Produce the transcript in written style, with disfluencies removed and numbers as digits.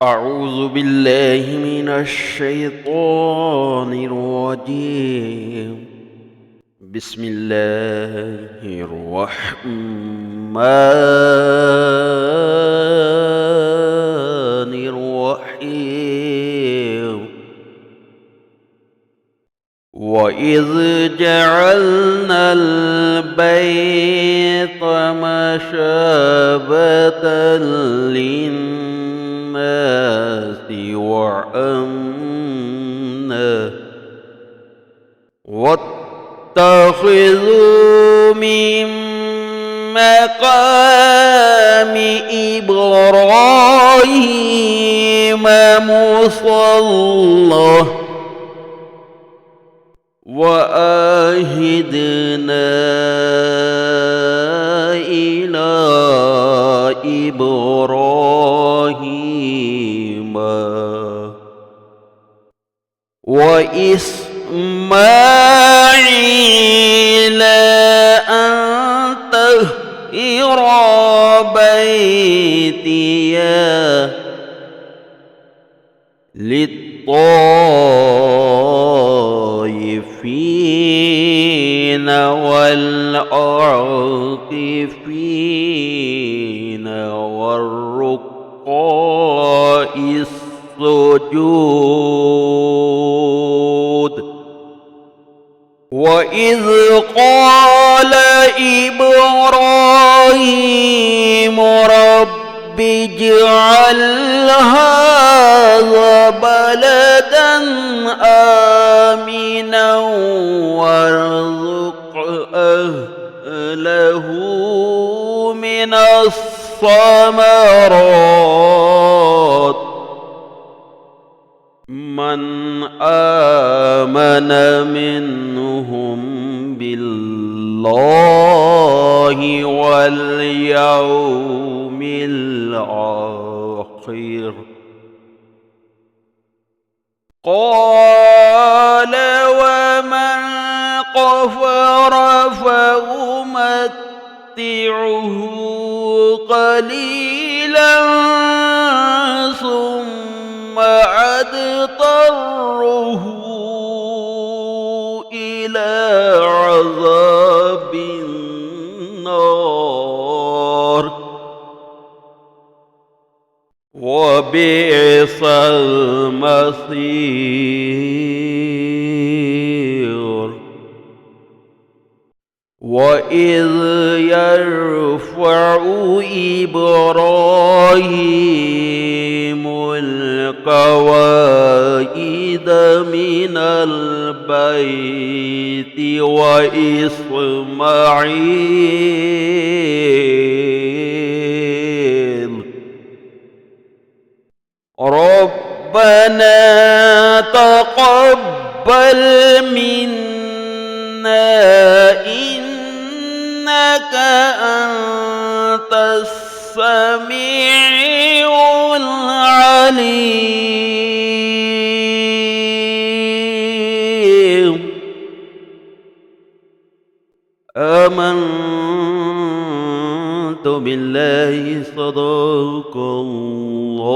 أعوذ بالله من الشيطان الرجيم. بسم الله الرحمن الرحيم. وإذ جعلنا البيت مثابة للناس وأمنا واتخذوا من مقام إبراهيم مصلى وعهدنا إلى إبراهيم وإسماعيل أن طهر بيتي للطائفين والعاكفين والركع السجود. وإذ قال إبراهيم رب اجعل هذا بلدا آمنا وارزق أهله من الثمرات من آمن منهم بالله واليوم الآخر. قال ومن كفر فأمتعه قليلا ثم أضطره إلى عذاب النار وبئس المصير. وإذ يرفع إبراهيم القواعد من البيت وإسماعيل ربنا تقبل منا إنك أنت السميع العليم. آمنت بالله صدق الله